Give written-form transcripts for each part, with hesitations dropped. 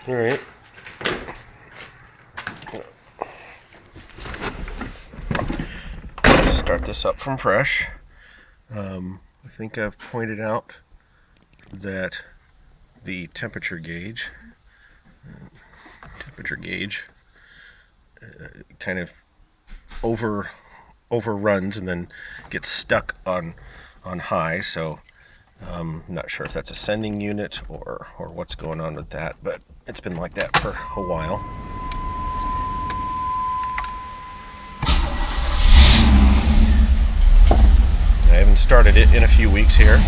All right. Start this up from fresh. I think I've pointed out that the temperature gauge kind of overruns and then gets stuck on high. So I'm not sure if that's a sending unit or what's going on with that, but it's been like that for a while. I haven't started it in a few weeks here.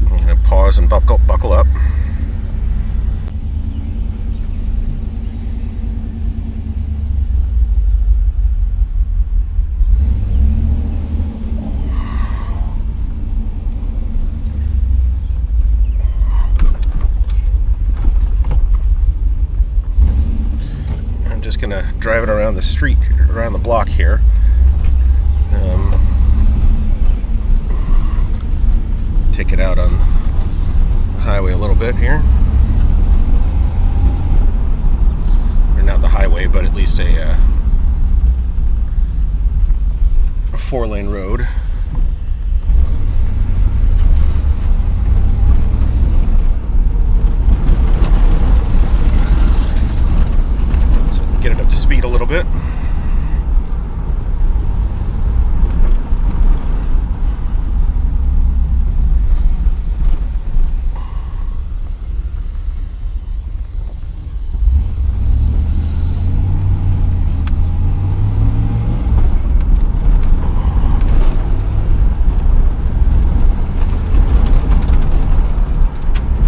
I'm going to pause and buckle up. Gonna drive it around the street, around the block here. Take it out on the highway a little bit here, or not the highway, but at least a 4-lane road. Get it up to speed a little bit.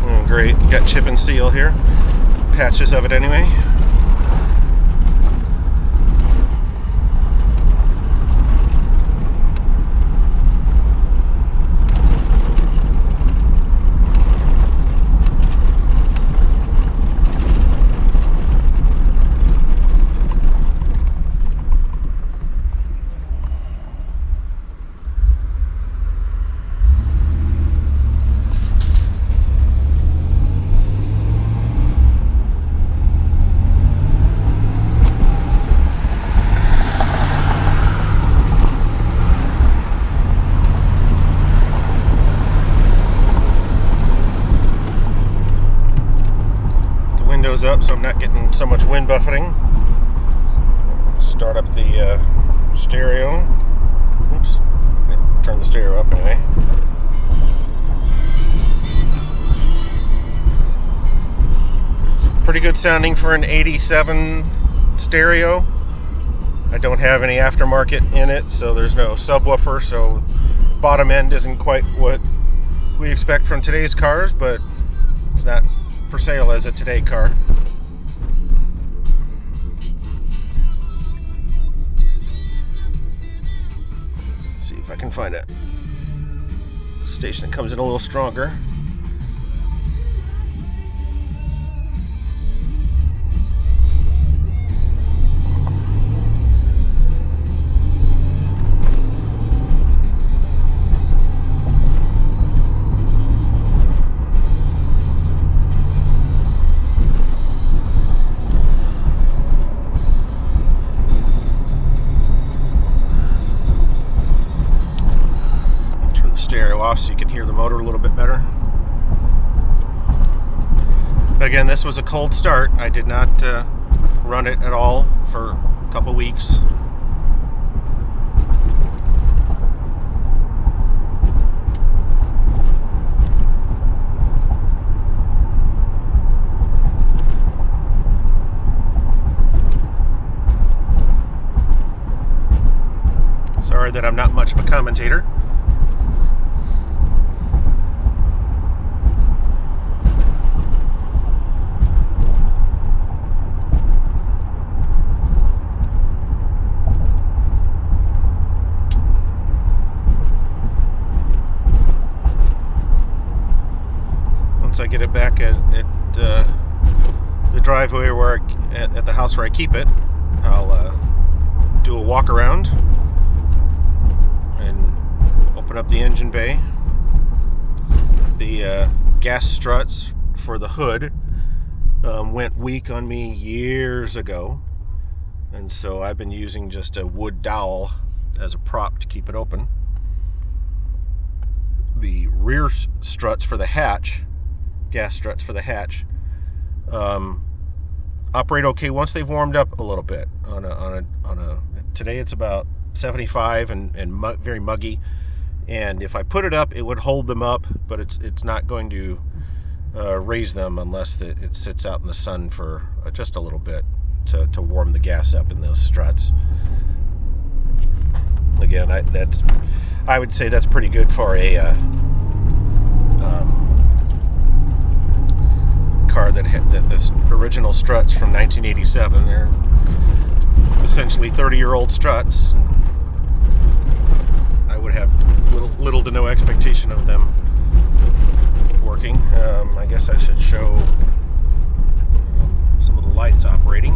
Oh, great, got chip and seal here. Patches of it anyway. Up, so I'm not getting so much wind buffeting. Start up the stereo. Oops. Turn the stereo up anyway. It's pretty good sounding for an 87 stereo. I don't have any aftermarket in it, so there's no subwoofer, so bottom end isn't quite what we expect from today's cars, but it's not for sale as a today car. Let's see if I can find a station that comes in a little stronger. Stereo off so you can hear the motor a little bit better. Again, this was a cold start. I did not run it at all for a couple weeks. Sorry that I'm not much of a commentator. I get it back at the driveway where at the house where I keep it, I'll do a walk around and open up the engine bay. The gas struts for the hood went weak on me years ago, and so I've been using just a wood dowel as a prop to keep it open. The rear struts for the hatch, gas struts for the hatch, operate okay once they've warmed up a little bit. Today it's about 75 and very muggy, and if I put it up, it would hold them up, but it's not going to raise them unless it sits out in the sun for just a little bit to warm the gas up in those struts. Again, I would say that's pretty good for a car that this original struts from 1987. They're essentially 30-year-old struts. I would have little to no expectation of them working. I guess I should show some of the lights operating.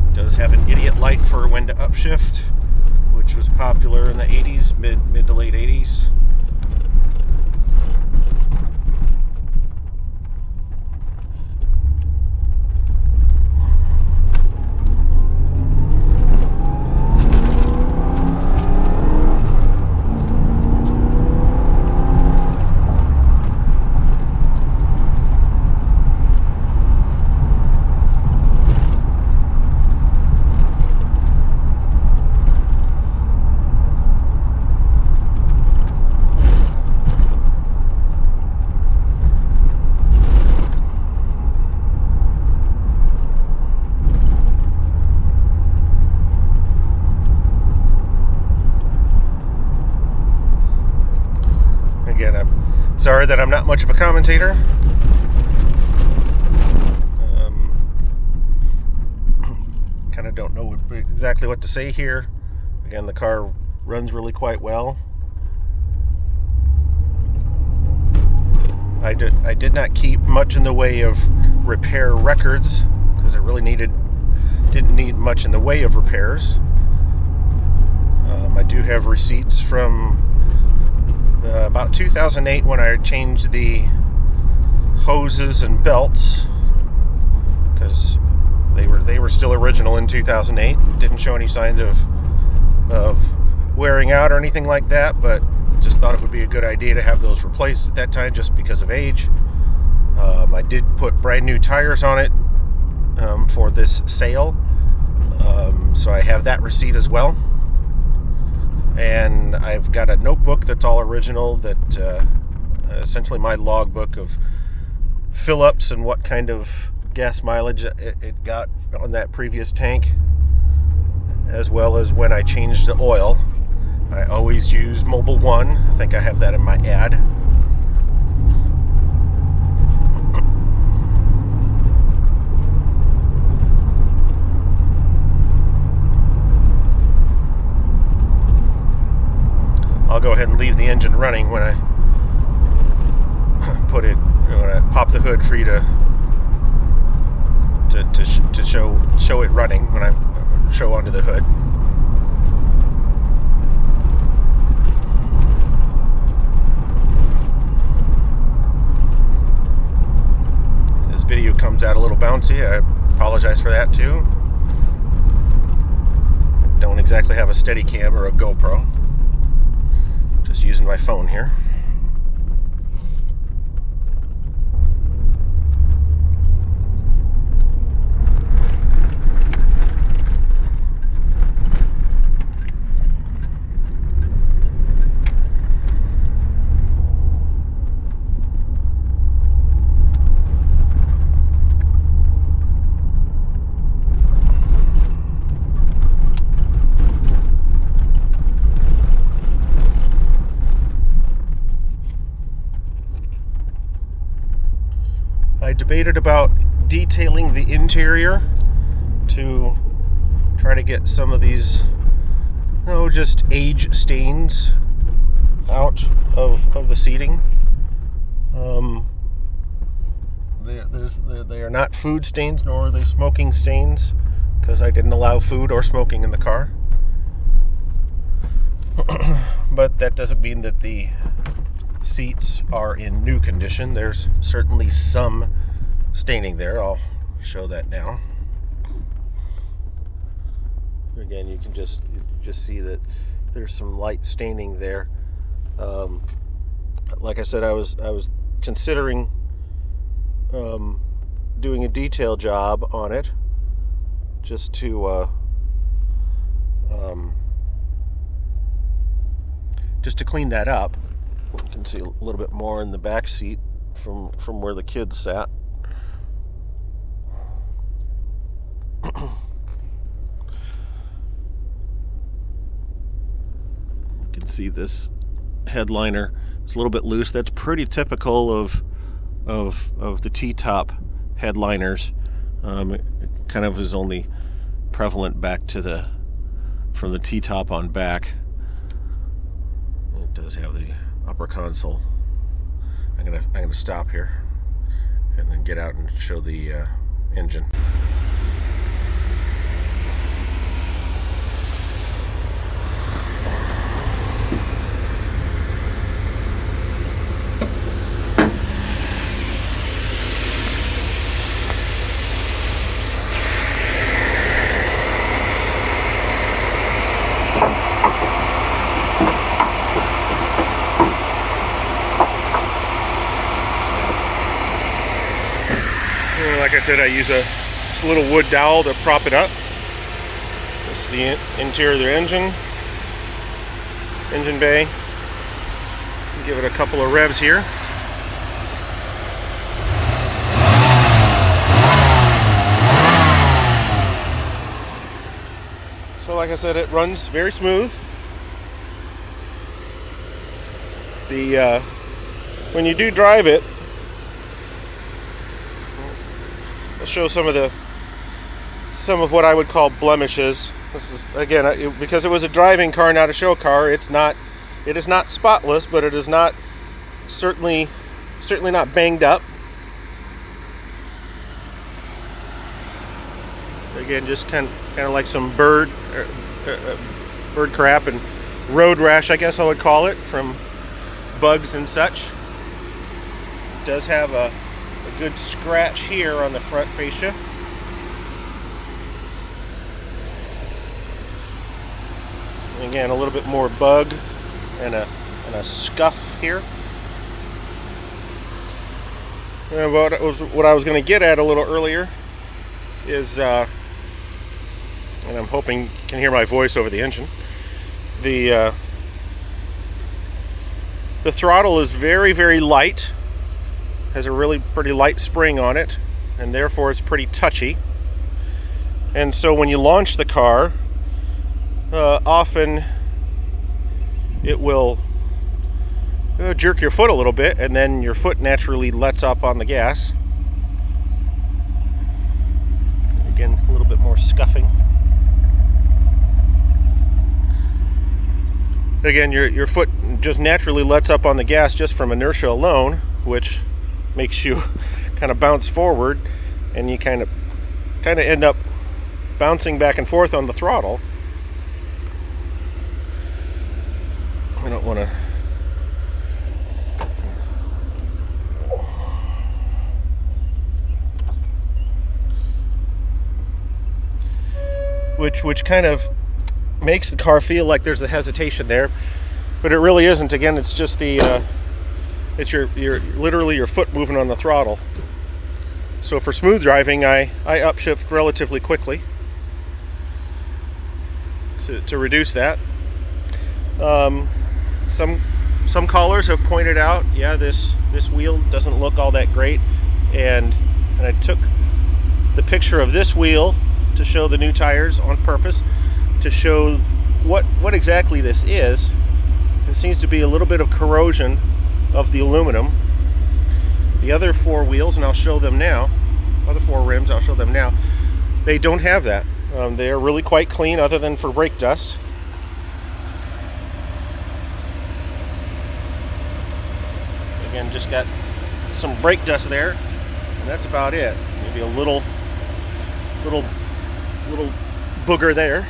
It does have an idiot light for when to upshift, which was popular in the 80s, mid to late 80s. Again, I'm sorry that I'm not much of a commentator. Kind of don't know exactly what to say here. Again, the car runs really quite well. I did not keep much in the way of repair records because it really didn't need much in the way of repairs. I do have receipts from about 2008 when I changed the hoses and belts, because they were still original in 2008. Didn't show any signs of wearing out or anything like that, but just thought it would be a good idea to have those replaced at that time just because of age. I did put brand new tires on it for this sale, so I have that receipt as well. And I've got a notebook that's all original, that essentially my logbook of fill-ups and what kind of gas mileage it got on that previous tank, as well as when I changed the oil. I always use Mobile One. I think I have that in my ad. I'll go ahead and leave the engine running when I when I pop the hood for you to show it running when I show onto the hood. If this video comes out a little bouncy, I apologize for that too. Don't exactly have a Steadicam or a GoPro. Just using my phone here. I debated about detailing the interior to try to get some of these, just age stains out of the seating. they are not food stains, nor are they smoking stains, because I didn't allow food or smoking in the car. But that doesn't mean that the seats are in new condition. There's certainly some staining there. I'll show that now. Again, you can just see that there's some light staining there. Like I said, I was considering doing a detail job on it, just to clean that up. You can see a little bit more in the back seat from where the kids sat. You can see this headliner is a little bit loose. That's pretty typical of the T-top headliners. It kind of is only prevalent back to from the T-top on back. It does have the upper console. I'm gonna stop here and then get out and show the engine. Like I said, I use a little wood dowel to prop it up. This is the interior of the engine bay. Give it a couple of revs here. So like I said, it runs very smooth. When you do drive it, I'll show some of what I would call blemishes. This is, again, because it was a driving car, not a show car. It is not spotless, but it is not certainly not banged up. Again, just kind of like some bird crap and road rash, I guess I would call it, from bugs and such. It does have a good scratch here on the front fascia. And again, a little bit more bug and a scuff here. And what I was going to get at a little earlier is, and I'm hoping you can hear my voice over the engine. The throttle is very, very light. Has a really pretty light spring on it, and therefore it's pretty touchy. And so when you launch the car, often it will jerk your foot a little bit, and then your foot naturally lets up on the gas. Again, a little bit more scuffing. Again, your foot just naturally lets up on the gas just from inertia alone, which makes you kind of bounce forward, and you kind of end up bouncing back and forth on the throttle. I don't want to. Which kind of makes the car feel like there's a hesitation there, but it really isn't. Again, it's just it's your literally your foot moving on the throttle. So for smooth driving, I upshift relatively quickly to reduce that. Some callers have pointed out, yeah, this wheel doesn't look all that great, and I took the picture of this wheel to show the new tires on purpose, to show what exactly this is. It seems to be a little bit of corrosion of the aluminum. The other four wheels, and I'll show them now, other four rims, I'll show them now, they don't have that. They are really quite clean other than for brake dust. Again, just got some brake dust there. that's about it. Maybe a little booger there.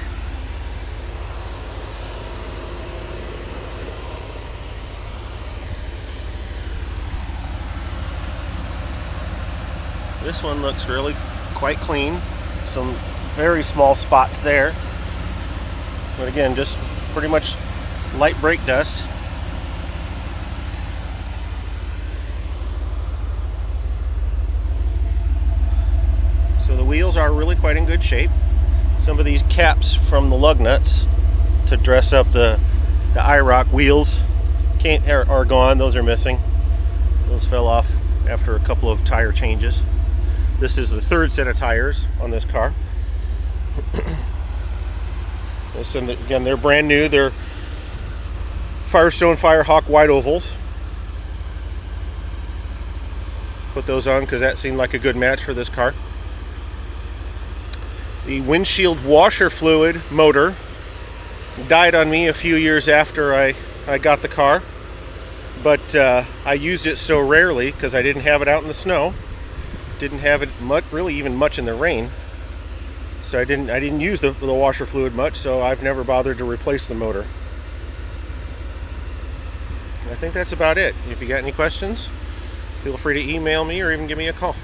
This one looks really quite clean. Some very small spots there. But again, just pretty much light brake dust. So the wheels are really quite in good shape. Some of these caps from the lug nuts to dress up the IROC wheels are gone. Those are missing. Those fell off after a couple of tire changes. This is the third set of tires on this car. Again, they're brand new. They're Firestone Firehawk wide ovals. Put those on because that seemed like a good match for this car. The windshield washer fluid motor died on me a few years after I got the car, but I used it so rarely because I didn't have it out in the snow. Didn't have it really even much in the rain, so I didn't use the washer fluid much, so I've never bothered to replace the motor. I think that's about it. If you got any questions, feel free to email me or even give me a call.